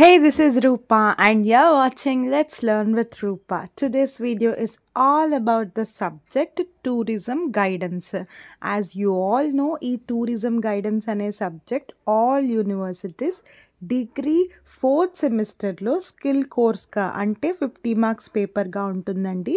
Hey, this is Rupa, and you're watching Let's Learn with Rupa. Today's video is all about the subject tourism guidance. As you all know, ఈ tourism guidance అనే subject all universities degree fourth సెమిస్టర్లో skill కోర్స్గా అంటే 50 marks పేపర్గా ఉంటుందండి.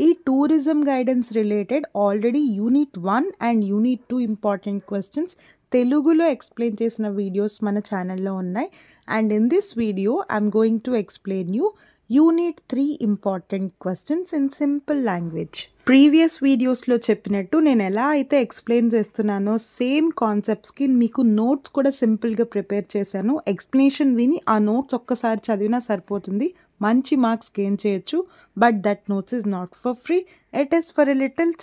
ఈ tourism guidance related already unit 1 and unit 2 important questions తెలుగులో explain చేసిన videos మన ఛానల్లో ఉన్నాయి. And in this video, I'm going to explain you Unit 3 important questions in simple language. Previous వీడియోస్లో చెప్పినట్టు నేను ఎలా అయితే ఎక్స్ప్లెయిన్ చేస్తున్నానో సేమ్ కాన్సెప్ట్స్కి మీకు నోట్స్ కూడా సింపుల్గా ప్రిపేర్ చేశాను. ఎక్స్ప్లెనేషన్ విని ఆ నోట్స్ ఒక్కసారి చదివినా సరిపోతుంది, మంచి మార్క్స్ గెయిన్ చేయొచ్చు. But that notes is not for free, it is for a little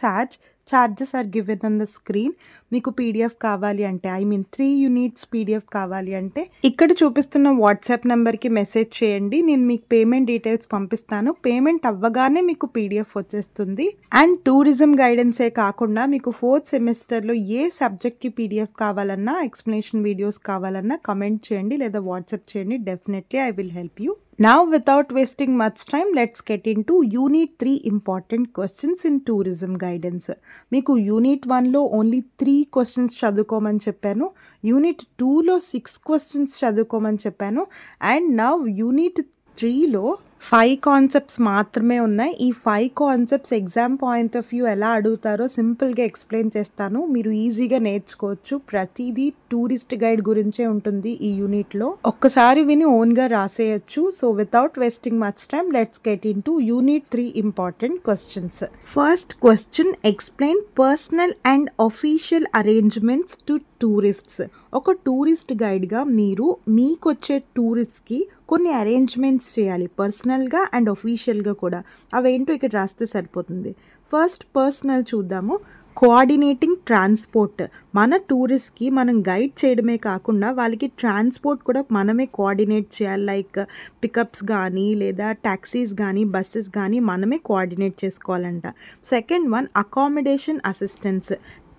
charges are given on the screen. మీకు పీడిఎఫ్ కావాలి అంటే 3 యూనిట్స్ పీడిఎఫ్ కావాలి అంటే ఇక్కడ చూపిస్తున్న వాట్సాప్ నెంబర్కి మెసేజ్ చేయండి, నేను మీకు పేమెంట్ డీటెయిల్స్ పంపిస్తాను. పేమెంట్ అవ్వగానే మీకు పీడిఎఫ్ వచ్చేస్తుంది. అండ్ టూరిజం గైడెన్సే కాకుండా మీకు ఫోర్త్ సెమిస్టర్లో ఏ సబ్జెక్ట్కి పీడిఎఫ్ కావాలన్నా, ఎక్స్ప్లెనేషన్ వీడియోస్ కావాలన్నా కమెంట్ చేయండి లేదా వాట్సాప్ చేయండి. Definitely I will help you. Now, without wasting much time, let's get into Unit 3 important questions in tourism guidance. మీకు Unit 1లో ఓన్లీ 3 క్వశ్చన్స్ చదువుకోమని చెప్పాను, Unit 2లో 6 క్వశ్చన్స్ చదువుకోమని చెప్పాను, అండ్ నౌ Unit 3లో 5 కాన్సెప్ట్స్ మాత్రమే ఉన్నాయి. ఈ 5 concepts exam point of view ఎలా అడుగుతారో సింపుల్గా ఎక్స్ప్లెయిన్ చేస్తాను, మీరు ఈజీగా నేర్చుకోవచ్చు. ప్రతిదీ టూరిస్ట్ గైడ్ గురించే ఉంటుంది ఈ యూనిట్లో, ఒక్కసారి విని ఓన్గా రాసేయచ్చు. So without wasting much time, let's get into unit 3 important questions. First question, explain personal and official arrangements to tourists. ఒక టూరిస్ట్ గైడ్గా మీరు మీకొచ్చే టూరిస్ట్కి కొన్ని అరేంజ్మెంట్స్ చేయాలి, పర్సనల్గా అండ్ అఫీషియల్గా కూడా. అవేంటో ఇక్కడ రాస్తే సరిపోతుంది. ఫస్ట్ పర్సనల్ చూద్దాము. Coordinating transport. మన టూరిస్ట్కి మనం గైడ్ చేయడమే కాకుండా వాళ్ళకి ట్రాన్స్పోర్ట్ కూడా మనమే కోఆర్డినేట్ చేయాలి. లైక్ పికప్స్ కానీ లేదా ట్యాక్సీస్ కానీ బస్సెస్ కానీ మనమే కోఆర్డినేట్ చేసుకోవాలంట. Second one, accommodation assistance.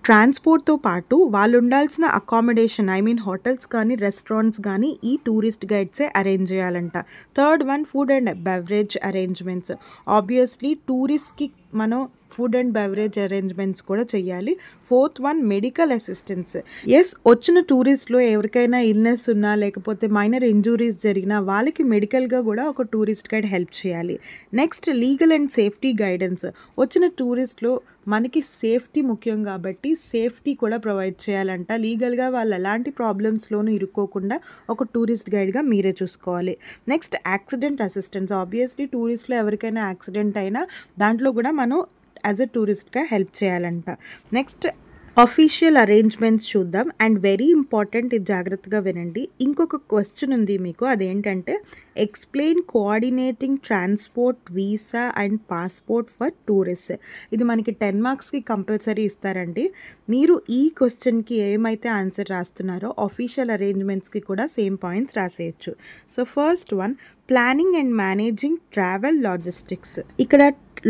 ట్రాన్స్పోర్ట్తో పాటు వాళ్ళు ఉండాల్సిన అకామిడేషన్ హోటల్స్ కానీ రెస్టారెంట్స్ కానీ ఈ టూరిస్ట్ గైడ్సే అరేంజ్ చేయాలంట. Third one, food and beverage arrangements. Obviously టూరిస్ట్కి మనం ఫుడ్ అండ్ బెవరేజ్ అరేంజ్మెంట్స్ కూడా చేయాలి. Fourth one, medical assistance. Yes, వచ్చిన టూరిస్ట్లో ఎవరికైనా ఇల్నెస్ ఉన్నా లేకపోతే మైనర్ ఇంజురీస్ జరిగినా వాళ్ళకి మెడికల్గా కూడా ఒక టూరిస్ట్ గైడ్ హెల్ప్ చేయాలి. Next, legal and safety guidance. వచ్చిన టూరిస్ట్లో మనకి సేఫ్టీ ముఖ్యం కాబట్టి సేఫ్టీ కూడా ప్రొవైడ్ చేయాలంట. లీగల్గా వాళ్ళు ఎలాంటి ప్రాబ్లమ్స్లోనూ ఇరుక్కోకుండా ఒక టూరిస్ట్ గైడ్గా మీరే చూసుకోవాలి. Next, accident assistance. ఆబ్వియస్లీ టూరిస్ట్లో ఎవరికైనా యాక్సిడెంట్ అయినా దాంట్లో కూడా మనం యాజ్ ఎ టూరిస్ట్గా హెల్ప్ చేయాలంట. నెక్స్ట్, అఫీషియల్ అరేంజ్మెంట్స్ చూద్దాం. అండ్ వెరీ ఇంపార్టెంట్, ఇది జాగ్రత్తగా వినండి. ఇంకొక క్వశ్చన్ ఉంది మీకు, అదేంటంటే explain coordinating transport, visa and passport for tourist. ఇది మనకి 10 మార్క్స్కి కంపల్సరీ ఇస్తారండి. మీరు ఈ క్వశ్చన్కి ఏమైతే ఆన్సర్ రాస్తున్నారో అఫీషియల్ అరేంజ్మెంట్స్కి కూడా సేమ్ పాయింట్స్ రాసేయచ్చు. So first one, planning and managing travel logistics. ఇక్కడ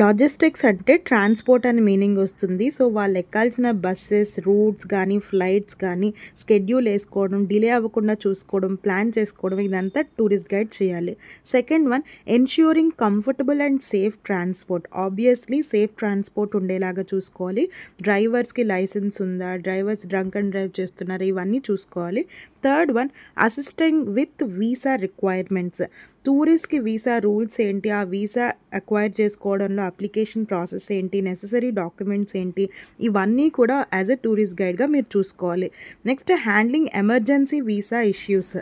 లాజిస్టిక్స్ అంటే ట్రాన్స్పోర్ట్ అని మీనింగ్ వస్తుంది. సో వాళ్ళు ఎక్కాల్సిన బస్సెస్, రూట్స్ కానీ ఫ్లైట్స్ కానీ స్కెడ్యూల్ వేసుకోవడం, డిలే అవ్వకుండా చూసుకోవడం, ప్లాన్ చేసుకోవడం, ఇదంతా టూరిస్ట్ గైడ్ చేయాలి. Second one, ensuring comfortable and safe transport. Obviously safe transport ఉండేలాగా చూసుకోవాలి. డ్రైవర్స్కి లైసెన్స్ ఉందా, డ్రైవర్స్ డ్రంక్ అండ్ డ్రైవ్ చేస్తున్నారు, ఇవన్నీ చూసుకోవాలి. Third one, assisting with visa requirements. టూరిస్ట్కి visa rules ఏంటి, ఆ వీసా అక్వైర్ చేసుకోవడంలో అప్లికేషన్ ప్రాసెస్ ఏంటి, నెససరీ డాక్యుమెంట్స్ ఏంటి, ఇవన్నీ కూడా యాజ్ ఎ టూరిస్ట్ గైడ్గా మీరు చూసుకోవాలి. Next, handling emergency visa issues.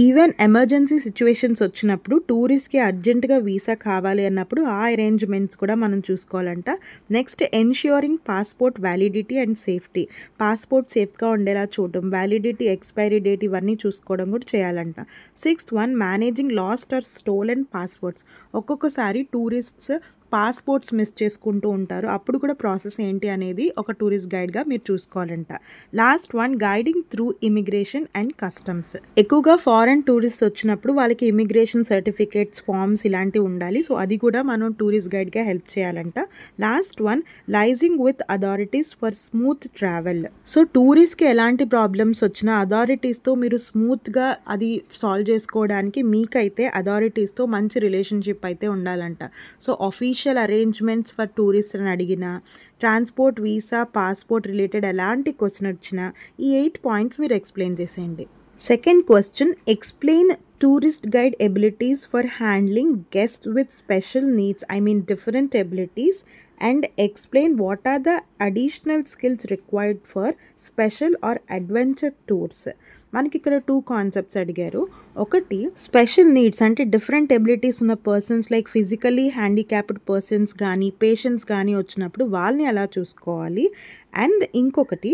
Even emergency situations వచ్చినప్పుడు టూరిస్ట్కి అర్జెంటుగా వీసా కావాలి అన్నప్పుడు ఆ అరేంజ్మెంట్స్ కూడా మనం చూసుకోవాలంట. Next, ensuring passport validity and safety. Passport సేఫ్గా ఉండేలా చూడడం, వ్యాలిడిటీ, ఎక్స్పైరీ డేట్ ఇవన్నీ చూసుకోవడం కూడా చేయాలంట. Sixth one, managing lost or stolen passports. ఒక్కొక్కసారి టూరిస్ట్స్ పాస్పోర్ట్స్ మిస్ చేసుకుంటూ ఉంటారు. అప్పుడు కూడా ప్రాసెస్ ఏంటి అనేది ఒక టూరిస్ట్ గైడ్గా మీరు చూసుకోవాలంట. Last one, guiding through immigration and customs. ఎక్కువగా ఫారెన్ టూరిస్ట్ వచ్చినప్పుడు వాళ్ళకి ఇమిగ్రేషన్ సర్టిఫికేట్స్, ఫార్మ్స్ ఇలాంటివి ఉండాలి. సో అది కూడా మనం టూరిస్ట్ గైడ్గా హెల్ప్ చేయాలంట. Last one, liaising with authorities for smooth travel. So టూరిస్ట్కి ఎలాంటి ప్రాబ్లమ్స్ వచ్చినా అథారిటీస్తో మీరు స్మూత్గా అది సాల్వ్ చేసుకోవడానికి మీకైతే అథారిటీస్తో మంచి రిలేషన్షిప్ అయితే ఉండాలంట. So official arrangements for tourist అని అడిగినా, ట్రాన్స్పోర్ట్, వీసా, పాస్పోర్ట్ రిలేటెడ్ ఎలాంటి క్వశ్చన్ వచ్చినా ఈ 8 పాయింట్స్ మీరు ఎక్స్ప్లెయిన్ చేసేయండి. Second question, explain tourist guide abilities for handling guest with special needs, I mean different abilities, and explain what are the additional skills required for special or adventure tours. మనకి ఇక్కడ 2 concepts అడిగారు. ఒకటి, special needs అంటే different abilities ఉన్న persons like physically handicapped persons కానీ patients కానీ వచ్చినప్పుడు వాళ్ళని ఎలా చూసుకోవాలి. అండ్ ఇంకొకటి,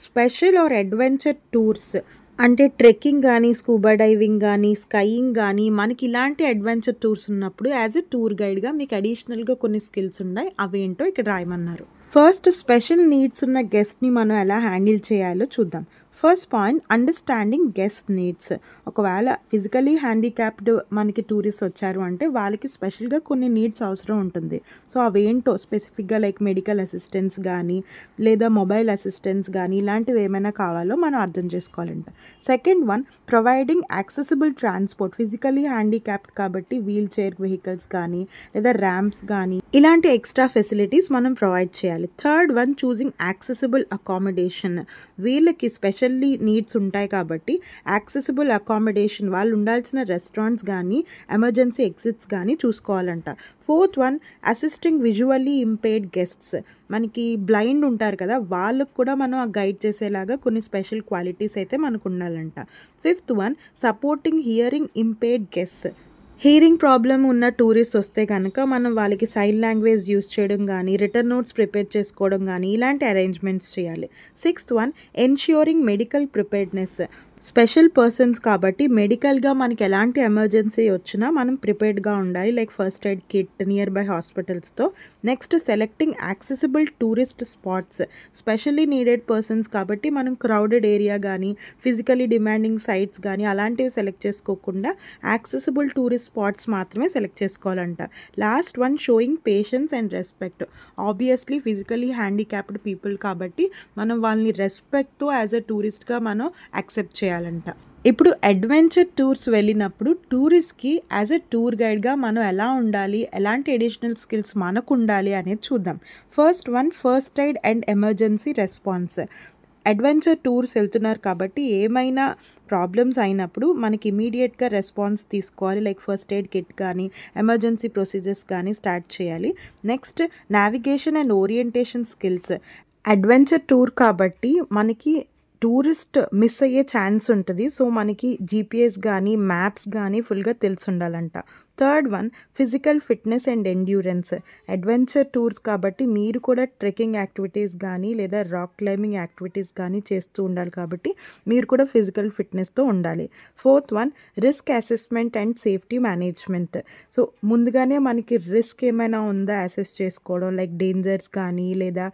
స్పెషల్ ఆర్ అడ్వెంచర్ టూర్స్ అంటే ట్రెక్కింగ్ కానీ, స్కూబా డైవింగ్ కానీ, స్కైయింగ్ కానీ, మనకి ఇలాంటి అడ్వెంచర్ టూర్స్ ఉన్నప్పుడు యాజ్ ఎ టూర్ గైడ్గా మీకు అడిషనల్గా కొన్ని స్కిల్స్ ఉన్నాయి. అవేంటో ఇక్కడ రాయమన్నారు. ఫస్ట్, స్పెషల్ నీడ్స్ ఉన్న గెస్ట్ని మనం ఎలా హ్యాండిల్ చేయాలో చూద్దాం. First point, understanding guest needs. ఒకవేళ ఫిజికలీ హ్యాండిక్యాప్డ్ మనకి టూరిస్ట్ వచ్చారు అంటే వాళ్ళకి స్పెషల్గా కొన్ని నీడ్స్ అవసరం ఉంటుంది. సో అవేంటో స్పెసిఫిక్గా లైక్ మెడికల్ అసిస్టెన్స్ కానీ లేదా మొబైల్ అసిస్టెన్స్ కానీ ఇలాంటివి ఏమైనా కావాలో మనం అర్థం చేసుకోవాలంట. Second one, providing accessible transport. Physically handicapped కాబట్టి వీల్ చైర్ వెహికల్స్ కానీ లేదా ర్యాంప్స్ కానీ ఇలాంటి ఎక్స్ట్రా ఫెసిలిటీస్ మనం ప్రొవైడ్ చేయాలి. Third one, choosing accessible accommodation. వీళ్ళకి స్పెషల్లీ నీడ్స్ ఉంటాయి కాబట్టి యాక్సెసిబుల్ అకామిడేషన్, వాళ్ళు ఉండాల్సిన రెస్టారెంట్స్ కానీ ఎమర్జెన్సీ ఎగ్జిట్స్ కానీ చూసుకోవాలంట. Fourth one, assisting visually impaired guests. మనకి బ్లైండ్ ఉంటారు కదా, వాళ్ళకు కూడా మనం గైడ్ చేసేలాగా కొన్ని స్పెషల్ క్వాలిటీస్ అయితే మనకు ఉండాలంట. Fifth one, supporting hearing impaired guests. Hearing problem ఉన్న టూరిస్ట్ వస్తే కనుక మనం వాళ్ళకి సైన్ లాంగ్వేజ్ యూస్ చేయడం కానీ, రిటర్న్ నోట్స్ ప్రిపేర్ చేసుకోవడం కానీ ఇలాంటి అరేంజ్మెంట్స్ చేయాలి. Sixth one, ensuring medical preparedness. Special persons కాబట్టి మెడికల్గా మనకి ఎలాంటి ఎమర్జెన్సీ వచ్చినా మనం ప్రిపేర్డ్గా ఉండాలి, like first aid kit nearby హాస్పిటల్స్తో. Next, selecting accessible tourist spots. Specially needed persons కాబట్టి మనం క్రౌడెడ్ ఏరియా కానీ ఫిజికలీ డిమాండింగ్ సైట్స్ కానీ అలాంటివి సెలెక్ట్ చేసుకోకుండా యాక్సెసిబుల్ టూరిస్ట్ స్పాట్స్ మాత్రమే సెలెక్ట్ చేసుకోవాలంట. Last one, showing patience and respect. Obviously physically handicapped people కాబట్టి మనం వాళ్ళని రెస్పెక్ట్తో యాజ్ ఎ టూరిస్ట్గా మనం యాక్సెప్ట్ చేయాలంట. ఇప్పుడు అడ్వెంచర్ టూర్స్ వెళ్ళినప్పుడు టూరిస్ట్కి యాజ్ ఎ టూర్ గైడ్గా మనం ఎలా ఉండాలి, ఎలాంటి అడిషనల్ స్కిల్స్ మనకు ఉండాలి అనేది చూద్దాం. First one, first aid and emergency response. Adventure tours వెళ్తున్నారు కాబట్టి ఏమైనా ప్రాబ్లమ్స్ అయినప్పుడు మనకి ఇమీడియట్గా రెస్పాన్స్ తీసుకోవాలి, లైక్ ఫస్ట్ ఎయిడ్ కిట్ కానీ ఎమర్జెన్సీ ప్రొసీజర్స్ కానీ స్టార్ట్ చేయాలి. Next, navigation and orientation skills. Adventure tour కాబట్టి మనకి టూరిస్ట్ మిస్ అయ్యే ఛాన్స్ ఉంటుంది. సో మనకి జీపీఎస్ కానీ మ్యాప్స్ కానీ ఫుల్గా తెలిసి ఉండాలంట. Third one, physical fitness and endurance. Adventure tours కాబట్టి మీరు కూడా ట్రెక్కింగ్ యాక్టివిటీస్ కానీ లేదా రాక్ క్లైంబింగ్ యాక్టివిటీస్ కానీ చేస్తూ ఉండాలి కాబట్టి మీరు కూడా ఫిజికల్ ఫిట్నెస్తో ఉండాలి. Fourth one, risk assessment and safety management. So ముందుగానే మనకి రిస్క్ ఏమైనా ఉందా అసెస్ చేసుకోవడం, లైక్ డేంజర్స్ కానీ లేదా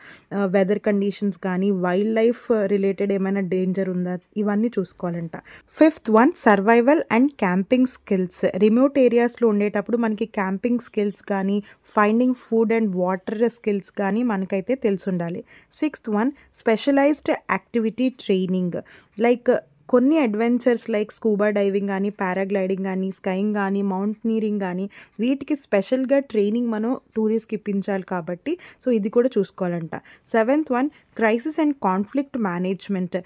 వెదర్ కండిషన్స్ కానీ వైల్డ్ లైఫ్ రిలేటెడ్ ఏమైనా డేంజర్ ఉందా ఇవన్నీ చూసుకోవాలంట. Fifth one, survival and camping skills. Remote ఏరియాస్లో ఉండేటప్పుడు మనకి క్యాంపింగ్ స్కిల్స్ కానీ finding food and water skills కానీ మనకైతే తెలిసి ఉండాలి. Sixth one, specialized activity training. Like కొన్ని అడ్వెంచర్స్ లైక్ స్కూబా డైవింగ్ కానీ పారాగ్లైడింగ్ కానీ స్కైయింగ్ కానీ మౌంటనీరింగ్ కానీ వీటికి స్పెషల్గా ట్రైనింగ్ మనం టూరిస్ట్కి ఇప్పించాలి కాబట్టి సో ఇది కూడా చూసుకోవాలంట. Seventh one, crisis and conflict management.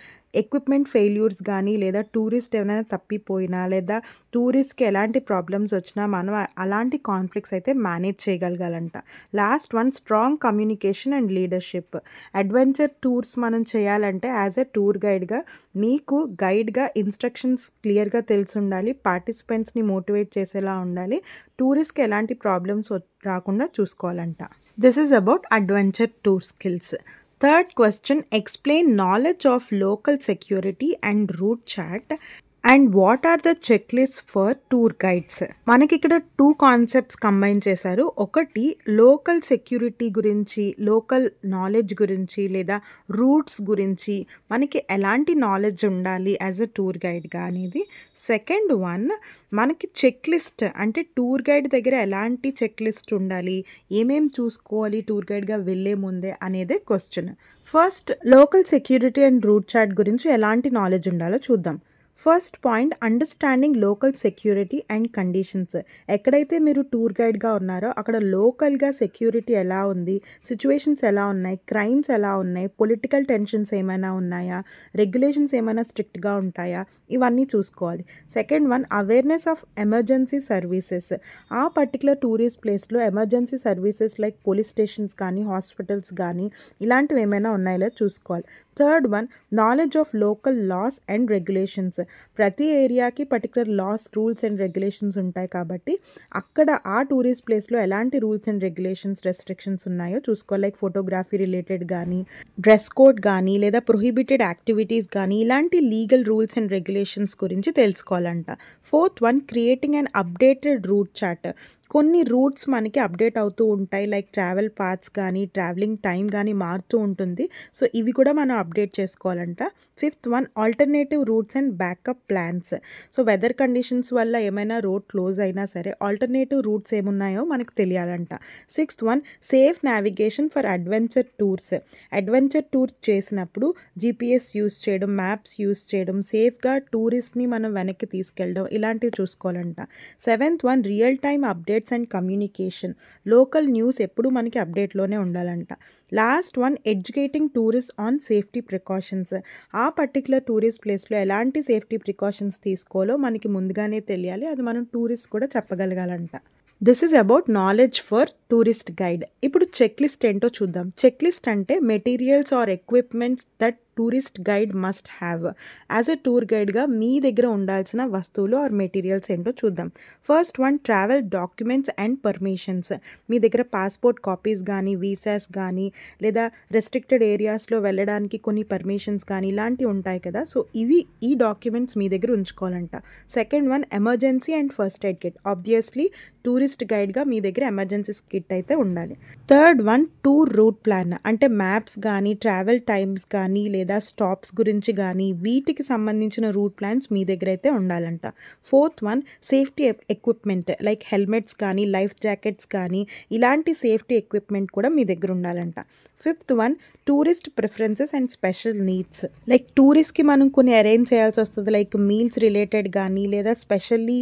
Equipment failures కానీ లేదా టూరిస్ట్ ఏమైనా తప్పిపోయినా లేదా టూరిస్ట్కి ఎలాంటి ప్రాబ్లమ్స్ వచ్చినా మనం అలాంటి కాన్ఫ్లిక్ట్స్ అయితే మేనేజ్ చేయగలగాలంట. Last one, strong communication and leadership. Adventure tours మనం చేయాలంటే యాజ్ ఎ టూర్ గైడ్గా మీకు గైడ్గా ఇన్స్ట్రక్షన్స్ క్లియర్గా తెలిసి ఉండాలి, పార్టిసిపెంట్స్ని మోటివేట్ చేసేలా ఉండాలి, టూరిస్ట్కి ఎలాంటి ప్రాబ్లమ్స్ రాకుండా చూసుకోవాలంట. This is about adventure tour skills. Third question, explain knowledge of local security and route chat. And what are the check list for tour guides? మనకి ఇక్కడ 2 కాన్సెప్ట్స్ కంబైన్ చేశారు. ఒకటి లోకల్ సెక్యూరిటీ గురించి, లోకల్ నాలెడ్జ్ గురించి లేదా roots గురించి మనకి ఎలాంటి నాలెడ్జ్ ఉండాలి యాజ్ ఎ టూర్ గైడ్‌గా అనేది. సెకండ్ వన్ మనకి చెక్ లిస్ట్ అంటే టూర్ గైడ్ దగ్గర ఎలాంటి చెక్ లిస్ట్ ఉండాలి, ఏమేం చూసుకోవాలి టూర్ గైడ్‌గా వెళ్ళే ముందే అనేదే question. First local security and route chart గురించి ఎలాంటి నాలెడ్జ్ ఉండాలో చూద్దాం. First point understanding local security and conditions. ఎక్కడైతే మీరు టూర్ గైడ్‌గా ఉన్నారో అక్కడ లోకల్‌గా సెక్యూరిటీ ఎలా ఉంది, సిట్యుయేషన్స్ ఎలా ఉన్నాయి, క్రైమ్స్ ఎలా ఉన్నాయి, పొలిటికల్ టెన్షన్స్ ఏమైనా ఉన్నాయా, రెగ్యులేషన్స్ ఏమైనా స్ట్రిక్ట్‌గా ఉంటాయా, ఇవన్నీ చూసుకోవాలి. Second one awareness of emergency services. ఆ పర్టిక్యులర్ టూరిస్ట్ ప్లేస్‌లో emergency services like police stations కానీ, హాస్పిటల్స్ కానీ ఇలాంటివి ఏమైనా ఉన్నాయో చూసుకోవాలి. Third one knowledge of local laws and regulations. ప్రతి ఏరియాకి particular laws, rules and regulations ఉంటాయి కాబట్టి అక్కడ ఆ టూరిస్ట్ ప్లేస్లో ఎలాంటి రూల్స్ అండ్ రెగ్యులేషన్స్, రెస్ట్రిక్షన్స్ ఉన్నాయో చూసుకోవాలి. లైక్ ఫోటోగ్రఫీ రిలేటెడ్ కానీ, డ్రెస్ కోడ్ కానీ లేదా ప్రొహిబిటెడ్ యాక్టివిటీస్ కానీ ఇలాంటి లీగల్ రూల్స్ అండ్ రెగ్యులేషన్స్ గురించి తెలుసుకోవాలంట. Fourth one creating and updated route chart. కొన్ని రూట్స్ మనకి అప్డేట్ అవుతూ ఉంటాయి. లైక్ ట్రావెల్ పాత్స్ కానీ, ట్రావెలింగ్ టైం కానీ మారుతూ ఉంటుంది. సో ఇవి కూడా మనం అప్డేట్ చేసుకోవాలంట. Fifth one alternative routes and backup plans. So weather conditions వల్ల ఏమైనా రోడ్ క్లోజ్ అయినా సరే ఆల్టర్నేటివ్ రూట్స్ ఏమున్నాయో మనకు తెలియాలంట. Sixth one safe navigation for adventure tours. Adventure tours చేసినప్పుడు జీపీఎస్ యూస్ చేయడం, మ్యాప్స్ యూస్ చేయడం, సేఫ్గా టూరిస్ట్ని మనం వెనక్కి తీసుకెళ్ళడం ఇలాంటివి చూసుకోవాలంట. Seventh one real time updates and communication. Local news ఎప్పుడు మనకి అప్డేట్లోనే ఉండాలంట. Last one educating tourist on safety precautions. ఆ పర్టికులర్ టూరిస్ట్ ప్లేస్లో ఎలాంటి సేఫ్టీ ప్రికాషన్స్ తీసుకోవాలో మనకి ముందుగానే తెలియాలి. అది మనం టూరిస్ట్ కూడా చెప్పగలగాలంట. This is about knowledge for tourist guide. ఇప్పుడు చెక్ లిస్ట్ ఏంటో చూద్దాం. చెక్ లిస్ట్ అంటే materials or equipments that tourist guide must have. As a tour గైడ్గా మీ దగ్గర ఉండాల్సిన వస్తువులు ఆర్ మెటీరియల్స్ ఏంటో చూద్దాం. First one travel documents and permissions. మీ దగ్గర పాస్పోర్ట్ కాపీస్ కానీ, వీసాస్ కానీ లేదా రెస్ట్రిక్టెడ్ ఏరియాస్లో వెళ్ళడానికి కొన్ని పర్మిషన్స్ కానీ ఇలాంటివి ఉంటాయి కదా. సో ఈ డాక్యుమెంట్స్ మీ దగ్గర ఉంచుకోవాలంట. Second one emergency and first aid kit. Obviously tourist గైడ్గా మీ దగ్గర ఎమర్జెన్సీ కిట్ అయితే ఉండాలి. Third one tour route plan. అంటే మ్యాప్స్ కానీ, ట్రావెల్ టైమ్స్ కానీ లేదా స్టాప్స్ గురించి కానీ వీటికి సంబంధించిన రూట్ ప్లాన్స్ మీ దగ్గర అయితే ఉండాలంట. Fourth one safety equipment like helmets కానీ, లైఫ్ జాకెట్స్ కానీ ఇలాంటి సేఫ్టీ ఎక్విప్మెంట్ కూడా మీ దగ్గర ఉండాలంట. Fifth one tourist preferences and special needs. Like టూరిస్ట్కి మనం కొన్ని అరేంజ్ చేయాల్సి వస్తుంది. లైక్ మీల్స్ రిలేటెడ్ కానీ లేదా స్పెషల్లీ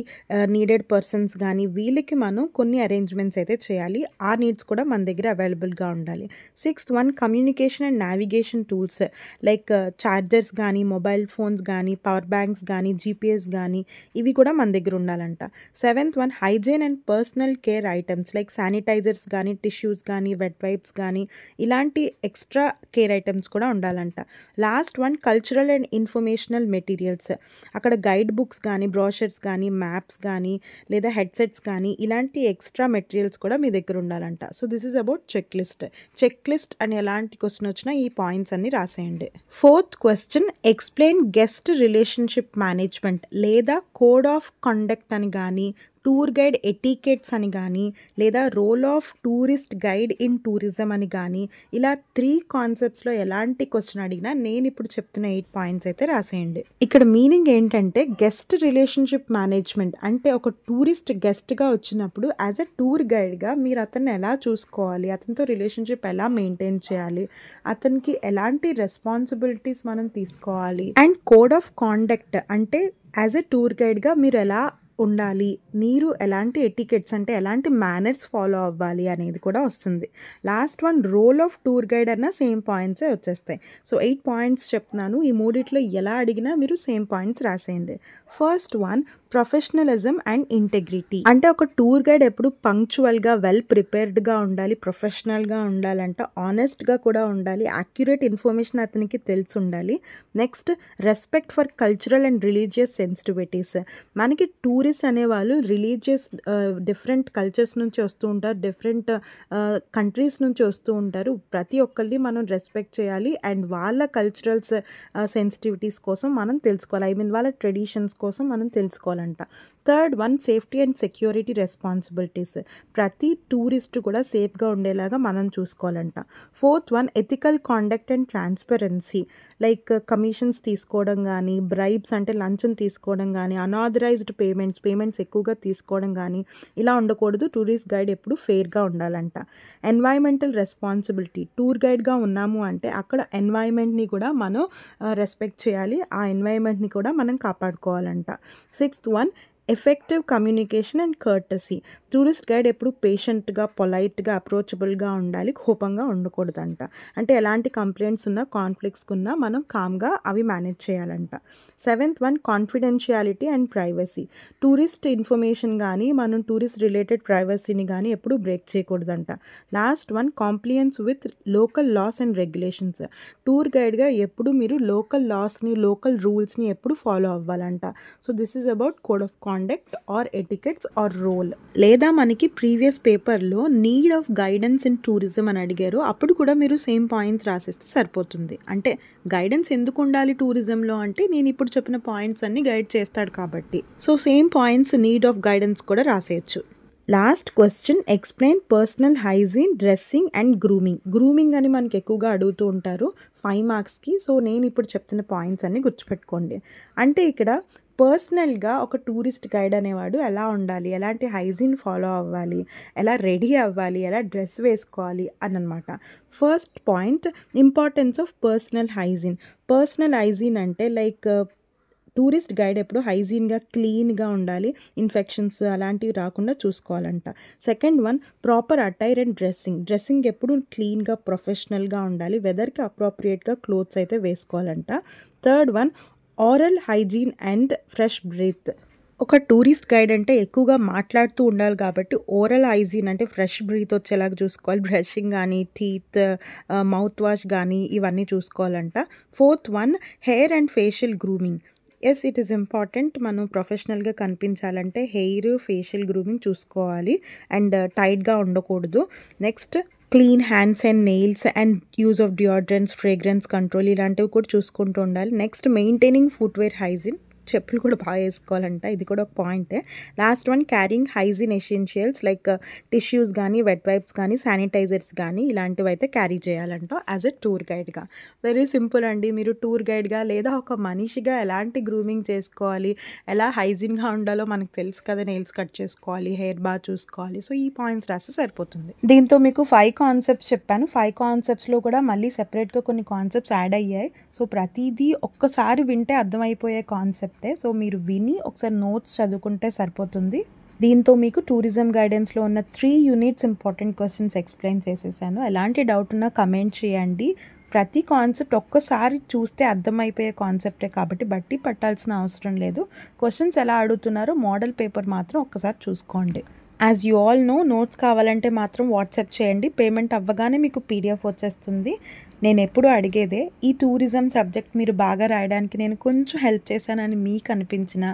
నీడెడ్ పర్సన్స్ కానీ వీళ్ళకి మనం కొన్ని అరేంజ్మెంట్స్ అయితే చేయాలి. ఆ నీడ్స్ కూడా మన దగ్గర అవైలబుల్గా ఉండాలి. Sixth one communication and navigation tools like chargers కానీ, మొబైల్ ఫోన్స్ కానీ, పవర్ బ్యాంక్స్ కానీ, జీపీఎస్ కానీ ఇవి కూడా మన దగ్గర ఉండాలంట. Seventh one hygiene and personal care items like sanitizers కానీ, టిష్యూస్ కానీ, వెట్ వైప్స్ కానీ ఇలాంటి ఎక్స్ట్రా కేర్ ఐటమ్స్ కూడా ఉండాలంట. Last one cultural and informational materials. అక్కడ గైడ్ బుక్స్ కానీ, బ్రోషర్స్ కానీ, మ్యాప్స్ కానీ లేదా హెడ్సెట్స్ కానీ ఇలాంటి ఎక్స్ట్రా మెటీరియల్స్ కూడా మీ దగ్గర ఉండాలంట. So this is about checklist. Checklist అని ఎలాంటి క్వశ్చన్ వచ్చినా ఈ పాయింట్స్ అన్ని రాసేయండి. Fourth question explain guest relationship management లేదా కోడ్ ఆఫ్ కండక్ట్ అని కానీ, టూర్ గైడ్ ఎటికెట్స్ అని కానీ లేదా role of tourist guide in tourism అని కానీ ఇలా 3 కాన్సెప్ట్స్లో ఎలాంటి క్వశ్చన్ అడిగినా నేను ఇప్పుడు చెప్తున్న 8 పాయింట్స్ అయితే రాసేయండి. ఇక్కడ మీనింగ్ ఏంటంటే గెస్ట్ రిలేషన్షిప్ మేనేజ్మెంట్ అంటే ఒక టూరిస్ట్ గెస్ట్గా వచ్చినప్పుడు యాజ్ ఎ టూర్ గైడ్గా మీరు అతన్ని ఎలా చూసుకోవాలి, అతనితో రిలేషన్షిప్ ఎలా మెయింటైన్ చేయాలి, అతనికి ఎలాంటి రెస్పాన్సిబిలిటీస్ మనం తీసుకోవాలి. అండ్ కోడ్ ఆఫ్ కాండక్ట్ అంటే యాజ్ ఎ టూర్ గైడ్గా మీరు ఎలా ఉండాలి, మీరు ఎలాంటి ఎటికెట్స్ అంటే ఎలాంటి మేనర్స్ ఫాలో అవ్వాలి అనేది కూడా వస్తుంది. Last one role of tour guide అన్న సేమ్ పాయింట్సే వచ్చేస్తాయి. సో 8 పాయింట్స్ చెప్తున్నాను. ఈ మూడిట్లో ఎలా అడిగినా మీరు సేమ్ పాయింట్స్ రాసేయండి. First one professionalism and integrity. అంటే ఒక టూర్ గైడ్ ఎప్పుడు పంక్చువల్‌గా, వెల్ ప్రిపేర్డ్‌గా ఉండాలి, ప్రొఫెషనల్‌గా ఉండాలంట, ఆనెస్ట్‌గా కూడా ఉండాలి, యాక్యురేట్ ఇన్ఫర్మేషన్ అతనికి తెలిసుండాలి. Next respect for cultural and religious sensitivities. మనకి టూరిస్ట్ అనేవాళ్ళు రిలీజియస్ డిఫరెంట్ కల్చర్స్ నుంచి వస్తూ ఉంటారు, డిఫరెంట్ కంట్రీస్ నుంచి వస్తూ ఉంటారు. ప్రతి ఒక్కరిని మనం రెస్పెక్ట్ చేయాలి అండ్ వాళ్ళ కల్చరల్స్ సెన్సిటివిటీస్ కోసం మనం తెలుసుకోవాలి. ఐ మీన్ వాళ్ళ ట్రెడిషన్స్ కోసం మనం తెలుసుకోవాలంట. Third one safety and security responsibilities. ప్రతి టూరిస్ట్ కూడా సేఫ్గా ఉండేలాగా మనం చూసుకోవాలంట. Fourth one ethical conduct and transparency. Like commissions తీసుకోవడం కానీ, బ్రైబ్స్ అంటే లంచం తీసుకోవడం కానీ, అనాథరైజ్డ్ పేమెంట్స్ ఎక్కువగా తీసుకోవడం కానీ ఇలా ఉండకూడదు. టూరిస్ట్ గైడ్ ఎప్పుడు ఫెయిర్గా ఉండాలంట. Environmental responsibility. టూర్ గైడ్గా ఉన్నాము అంటే అక్కడ ఎన్వైరన్మెంట్ని కూడా మనం రెస్పెక్ట్ చేయాలి, ఆ ఎన్వైరన్మెంట్ని కూడా మనం కాపాడుకోవాలంట. Sixth one effective communication and courtesy. Tourist guide ఎప్పుడు పేషెంట్గా, పొలైట్గా, అప్రోచబుల్గా ఉండాలి, కోపంగా ఉండకూడదంట. అంటే ఎలాంటి కంప్లైంట్స్ ఉన్నా, కాన్ఫ్లిక్ట్స్ ఉన్నా మనం కామ్గా అవి మేనేజ్ చేయాలంట. Seventh one confidentiality and privacy. Tourist information కానీ, మనం టూరిస్ట్ రిలేటెడ్ ప్రైవసీని కానీ ఎప్పుడు బ్రేక్ చేయకూడదంట. Last one compliance with local laws and regulations. Tour గైడ్గా ఎప్పుడు మీరు లోకల్ లాస్ని, లోకల్ రూల్స్ని ఎప్పుడు ఫాలో అవ్వాలంట. So this is about code of conduct or etiquettes or role. లేదా మనకి ప్రీవియస్ పేపర్లో need of guidance in tourism అని అడిగారు, అప్పుడు కూడా మీరు సేమ్ పాయింట్స్ రాసేస్తే సరిపోతుంది. అంటే గైడెన్స్ ఎందుకు ఉండాలి టూరిజంలో అంటే నేను ఇప్పుడు చెప్పిన పాయింట్స్ అన్ని గైడ్ చేస్తాడు కాబట్టి. So same points need of guidance కూడా రాసేయచ్చు. Last question explain personal hygiene, dressing and grooming. Grooming అని మనకి ఎక్కువగా అడుగుతూ ఉంటారు 5 మార్క్స్కి. సో నేను ఇప్పుడు చెప్తున్న పాయింట్స్ అన్ని గుర్తుపెట్టుకోండి. అంటే ఇక్కడ పర్సనల్గా ఒక టూరిస్ట్ గైడ్ అనేవాడు ఎలా ఉండాలి, ఎలాంటి హైజీన్ ఫాలో అవ్వాలి, ఎలా రెడీ అవ్వాలి, ఎలా డ్రెస్ వేసుకోవాలి అని అనమాట. First point importance of personal hygiene. Personal hygiene అంటే లైక్ టూరిస్ట్ గైడ్ ఎప్పుడు హైజీన్గా, క్లీన్గా ఉండాలి, ఇన్ఫెక్షన్స్ అలాంటివి రాకుండా చూసుకోవాలంట. Second one proper attire and dressing ఎప్పుడు క్లీన్గా, ప్రొఫెషనల్గా ఉండాలి, వెదర్కి అప్రోప్రియేట్గా క్లోత్స్ అయితే వేసుకోవాలంట. Third one oral hygiene and fresh breath. ఒక టూరిస్ట్ గైడ్ అంటే ఎక్కువగా మాట్లాడుతూ ఉండాలి కాబట్టి ఓరల్ హైజీన్ అంటే ఫ్రెష్ బ్రీత్ వచ్చేలాగా చూసుకోవాలి. బ్రషింగ్ కానీ, టీత్, మౌత్ వాష్ కానీ ఇవన్నీ చూసుకోవాలంట. Fourth one hair and facial grooming. Yes, it is important. మనం ప్రొఫెషనల్గా కనిపించాలంటే హెయిర్, ఫేషియల్ గ్రూమింగ్ చూసుకోవాలి అండ్ టైట్గా ఉండకూడదు. Next clean hands and nails and use of deodorants, fragrance control ఇలాంటివి కూడా చూసుకుంటూ ఉండాలి. Next maintaining footwear hygiene. చెప్పులు కూడా బాగా వేసుకోవాలంట, ఇది కూడా ఒక పాయింటే. Last one carrying hygiene essentials like tissues కానీ, వెట్ వైప్స్ కానీ, శానిటైజర్స్ కానీ ఇలాంటివి అయితే క్యారీ చేయాలంట యాజ్ ఎ టూర్ గైడ్గా. వెరీ సింపుల్ అండి. మీరు టూర్ గైడ్గా లేదా ఒక మనిషిగా ఎలాంటి గ్రూమింగ్ చేసుకోవాలి, ఎలా హైజీన్గా ఉండాలో మనకు తెలుసు కదా. నెయిల్స్ కట్ చేసుకోవాలి, హెయిర్ బాగా చూసుకోవాలి. సో ఈ పాయింట్స్ రాస్తే సరిపోతుంది. దీంతో మీకు 5 కాన్సెప్ట్స్ చెప్పాను. 5 కాన్సెప్ట్స్లో కూడా మళ్ళీ సెపరేట్గా కొన్ని కాన్సెప్ట్స్ యాడ్ అయ్యాయి. సో ప్రతిదీ ఒక్కసారి వింటే అర్థమైపోయే కాన్సెప్ట్. సో మీరు విని ఒకసారి నోట్స్ చదువుకుంటే సరిపోతుంది. దీంతో మీకు టూరిజం గైడెన్స్లో ఉన్న 3 యూనిట్స్ ఇంపార్టెంట్ క్వశ్చన్స్ ఎక్స్ప్లెయిన్ చేసేసాను. ఎలాంటి డౌట్ ఉన్నా కమెంట్ చేయండి. ప్రతి కాన్సెప్ట్ ఒక్కసారి చూస్తే అర్థమైపోయే కాన్సెప్టే కాబట్టి బట్టి పట్టాల్సిన అవసరం లేదు. క్వశ్చన్స్ ఎలా అడుగుతున్నారో మోడల్ పేపర్ మాత్రం ఒక్కసారి చూసుకోండి. As you all know, notes కావాలంటే మాత్రం వాట్సాప్ చేయండి. పేమెంట్ అవ్వగానే మీకు పీడిఎఫ్ వచ్చేస్తుంది. నేను ఎప్పుడు అడిగేదే, ఈ టూరిజం సబ్జెక్ట్ మీరు బాగా రాయడానికి నేను కొంచెం హెల్ప్ చేశానని మీకు అనిపించిన,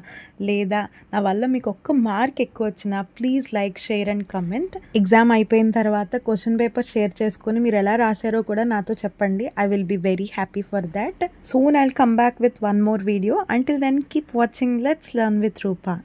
లేదా నా వల్ల మీకు ఒక్క మార్క్ ఎక్కువ వచ్చినా please like, share and comment. Exam అయిపోయిన తర్వాత క్వశ్చన్ పేపర్ షేర్ చేసుకుని మీరు ఎలా రాశారో కూడా నాతో చెప్పండి. I will be very happy for that. Soon I will come back with one more video. Until then keep watching let's learn with Roopa.